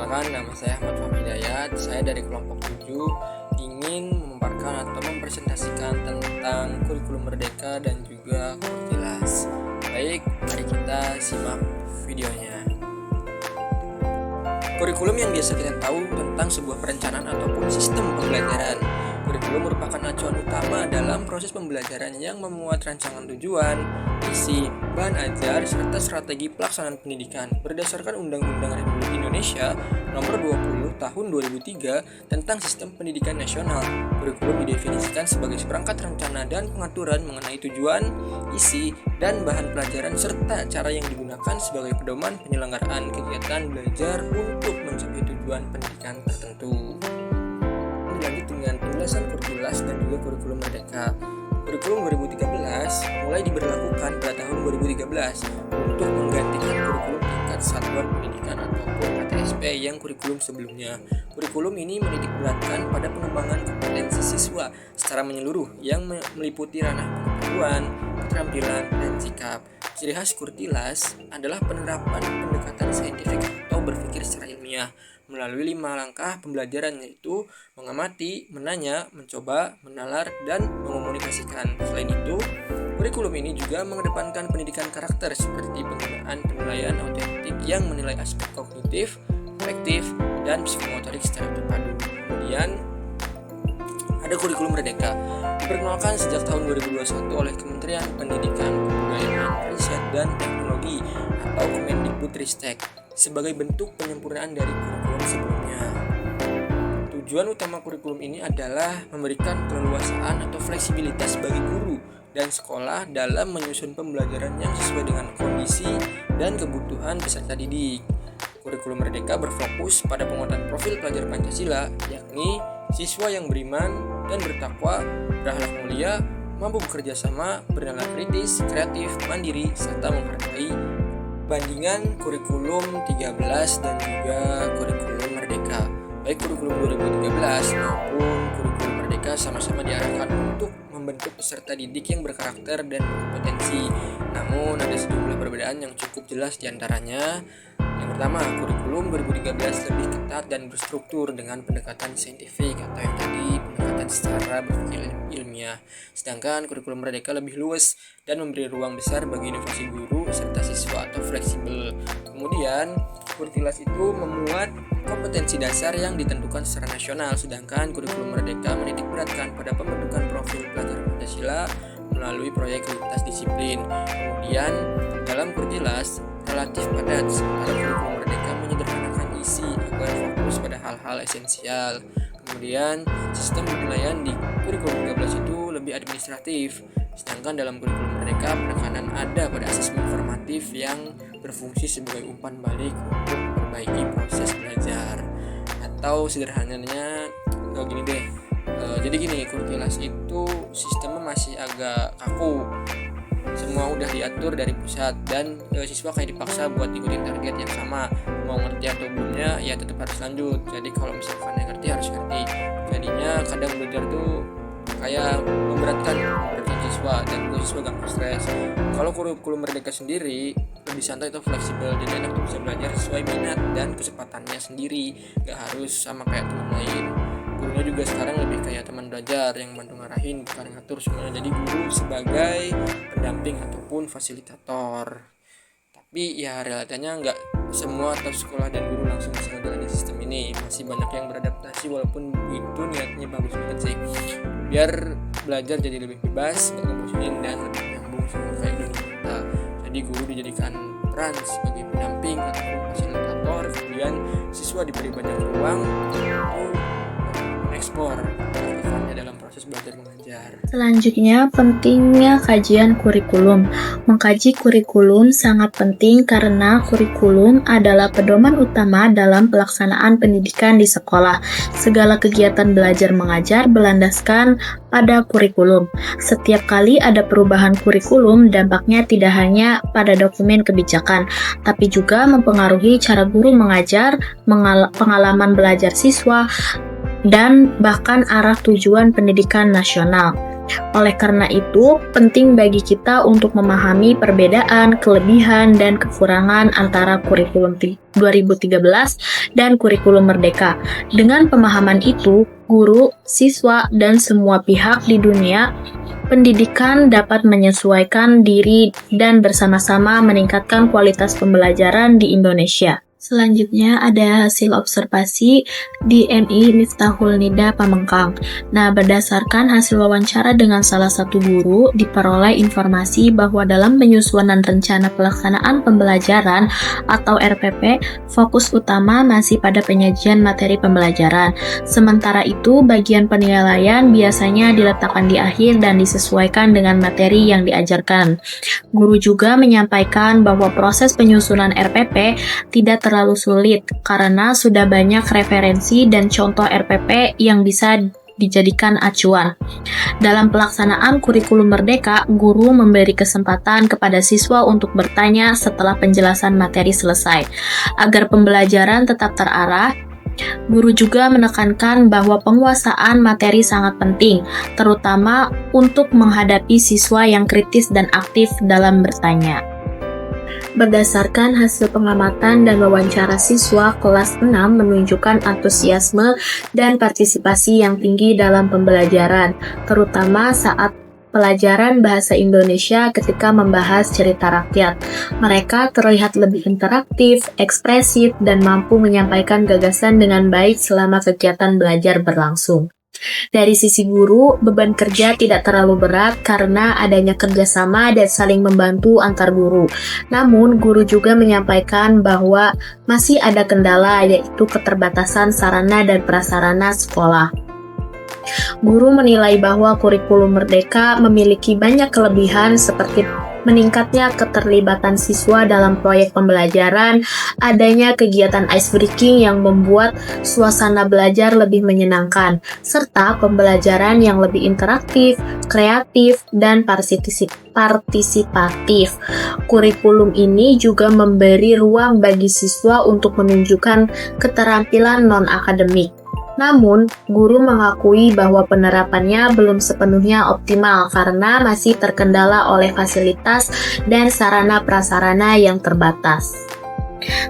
Perkenalkan, nama saya Ahmad Fahmi Hidayat. Saya dari kelompok 7 ingin memaparkan atau mempresentasikan tentang kurikulum merdeka dan juga kurtilas. Baik, mari kita simak videonya. Kurikulum yang biasa kita tahu tentang sebuah perencanaan ataupun sistem pembelajaran. Kurikulum merupakan acuan utama dalam proses pembelajaran yang memuat rancangan tujuan, isi, bahan ajar, serta strategi pelaksanaan pendidikan. Berdasarkan Undang-Undang Republik Indonesia Nomor 20 Tahun 2003 tentang Sistem Pendidikan Nasional, kurikulum didefinisikan sebagai seperangkat rencana dan pengaturan mengenai tujuan, isi, dan bahan pelajaran serta cara yang digunakan sebagai pedoman penyelenggaraan kegiatan belajar untuk mencapai tujuan pendidikan tertentu. Lanjut dengan penjelasan kurtilas dan juga kurikulum merdeka. Kurikulum 2013 mulai diberlakukan pada tahun 2013 untuk menggantikan kurikulum tingkat satuan pendidikan ataupun KTSP yang kurikulum sebelumnya. Kurikulum ini menitikberatkan pada pengembangan kompetensi siswa secara menyeluruh yang meliputi ranah pengetahuan, keterampilan, dan sikap. Ciri khas kurtilas adalah penerapan pendekatan saintifik atau berpikir secara ilmiah melalui 5 langkah pembelajaran, yaitu mengamati, menanya, mencoba, menalar, dan mengomunikasikan. Selain itu, kurikulum ini juga mengedepankan pendidikan karakter seperti penggunaan penilaian autentik yang menilai aspek kognitif, afektif, dan psikomotorik secara terpadu. Kemudian ada kurikulum merdeka. Diperkenalkan sejak tahun 2021 oleh Kementerian Pendidikan, Kebudayaan, Riset, dan Teknologi atau Kemendikbudristek sebagai bentuk penyempurnaan dari kurikulum sebelumnya. Tujuan utama kurikulum ini adalah memberikan keleluasaan atau fleksibilitas bagi guru dan sekolah dalam menyusun pembelajaran yang sesuai dengan kondisi dan kebutuhan peserta didik. Kurikulum merdeka berfokus pada penguatan profil pelajar Pancasila, yakni siswa yang beriman dan bertakwa, berakhlak mulia, mampu bekerja sama, bernalar kritis, kreatif, mandiri, serta menghargai. Bandingan kurikulum 13 dan juga kurikulum merdeka. Baik kurikulum 2013 maupun kurikulum merdeka sama-sama diarahkan untuk membentuk peserta didik yang berkarakter dan berpotensi. Namun ada sejumlah perbedaan yang cukup jelas diantaranya. Yang pertama, kurikulum 2013 lebih ketat dan berstruktur dengan pendekatan saintifik atau yang tadi pendekatan secara berpikir ilmiah. Sedangkan kurikulum merdeka lebih luas dan memberi ruang besar bagi inovasi guru serta siswa atau fleksibel. Kemudian, kurtilas itu memuat kompetensi dasar yang ditentukan secara nasional, sedangkan kurikulum merdeka menitikberatkan pada pembentukan profil pelajar Pancasila melalui proyek lintas disiplin. Kemudian, dalam kurtilas relatif padat, sementara kurikulum merdeka menyederhanakan isi agar fokus pada hal-hal esensial. Kemudian, sistem penilaian di kurikulum 13 itu lebih administratif, sedangkan dalam kurikulum merdeka penekanan ada pada asesmen formatif yang berfungsi sebagai umpan balik untuk memperbaiki proses belajar. Atau sederhananya gini deh, jadi gini, kurtilas itu sistemnya masih agak kaku. Semua udah diatur dari pusat dan siswa kayak dipaksa buat ikutin target yang sama. Mau ngerti atau belumnya ya tetap harus lanjut. Jadi kalau misalkan yang ngerti harus ngerti. Jadinya kadang belajar tuh kayak memberatkan siswa dan siswa gampang stres. Kalau kurikulum merdeka sendiri lebih santai atau fleksibel, jadi anak tuh bisa belajar sesuai minat dan kecepatannya sendiri, gak harus sama kayak teman lain. Gurunya juga sekarang lebih kayak teman belajar yang bantu ngarahin, bukan ngatur semuanya. Jadi guru sebagai pendamping ataupun fasilitator. Tapi ya realitanya nggak semua atau sekolah dan guru langsung bisa ngejalanin sistem ini. Masih banyak yang beradaptasi, walaupun itu niatnya bagus banget sih. Biar belajar jadi lebih bebas, nggak ngebosenin dan lebih nyambung sama kayak dunia kita. Jadi guru dijadikan peran sebagai pendamping ataupun fasilitator. Kemudian siswa diberi banyak ruang untuk mengeksplor kearifan dalam proses belajar mengajar. Selanjutnya, pentingnya kajian kurikulum. Mengkaji kurikulum sangat penting karena kurikulum adalah pedoman utama dalam pelaksanaan pendidikan di sekolah. Segala kegiatan belajar mengajar berlandaskan pada kurikulum. Setiap kali ada perubahan kurikulum, dampaknya tidak hanya pada dokumen kebijakan, tapi juga mempengaruhi cara guru mengajar, pengalaman belajar siswa, dan bahkan arah tujuan pendidikan nasional. Oleh karena itu, penting bagi kita untuk memahami perbedaan, kelebihan, dan kekurangan antara kurikulum 2013 dan kurikulum Merdeka. Dengan pemahaman itu, guru, siswa, dan semua pihak di dunia pendidikan dapat menyesuaikan diri dan bersama-sama meningkatkan kualitas pembelajaran di Indonesia. Selanjutnya ada hasil observasi di MI Miftahul Nida Pamengkang. Nah, berdasarkan hasil wawancara dengan salah satu guru, diperoleh informasi bahwa dalam penyusunan rencana pelaksanaan pembelajaran atau RPP, fokus utama masih pada penyajian materi pembelajaran. Sementara itu, bagian penilaian biasanya diletakkan di akhir dan disesuaikan dengan materi yang diajarkan. Guru juga menyampaikan bahwa proses penyusunan RPP tidak terlalu sulit karena sudah banyak referensi dan contoh RPP yang bisa dijadikan acuan. Dalam pelaksanaan kurikulum Merdeka, guru memberi kesempatan kepada siswa untuk bertanya setelah penjelasan materi selesai. Agar pembelajaran tetap terarah, guru juga menekankan bahwa penguasaan materi sangat penting, terutama untuk menghadapi siswa yang kritis dan aktif dalam bertanya. Berdasarkan hasil pengamatan dan wawancara siswa kelas 6 menunjukkan antusiasme dan partisipasi yang tinggi dalam pembelajaran, terutama saat pelajaran bahasa Indonesia ketika membahas cerita rakyat. Mereka terlihat lebih interaktif, ekspresif, dan mampu menyampaikan gagasan dengan baik selama kegiatan belajar berlangsung. Dari sisi guru, beban kerja tidak terlalu berat karena adanya kerjasama dan saling membantu antar guru. Namun, guru juga menyampaikan bahwa masih ada kendala, yaitu keterbatasan sarana dan prasarana sekolah. Guru menilai bahwa kurikulum Merdeka memiliki banyak kelebihan seperti meningkatnya keterlibatan siswa dalam proyek pembelajaran, adanya kegiatan ice breaking yang membuat suasana belajar lebih menyenangkan, serta pembelajaran yang lebih interaktif, kreatif, dan partisipatif. Kurikulum ini juga memberi ruang bagi siswa untuk menunjukkan keterampilan non-akademik. Namun, guru mengakui bahwa penerapannya belum sepenuhnya optimal karena masih terkendala oleh fasilitas dan sarana-prasarana yang terbatas.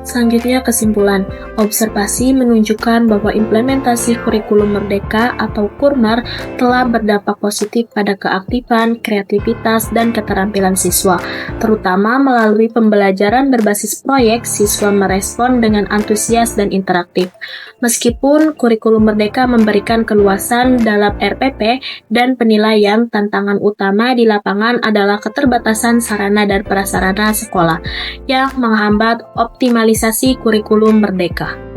Selanjutnya kesimpulan, observasi menunjukkan bahwa implementasi kurikulum Merdeka atau Kurmer telah berdampak positif pada keaktifan, kreativitas, dan keterampilan siswa. Terutama melalui pembelajaran berbasis proyek, siswa merespon dengan antusias dan interaktif. Meskipun kurikulum Merdeka memberikan keluasan dalam RPP dan penilaian, tantangan utama di lapangan adalah keterbatasan sarana dan prasarana sekolah yang menghambat optimalisasi kurikulum Merdeka.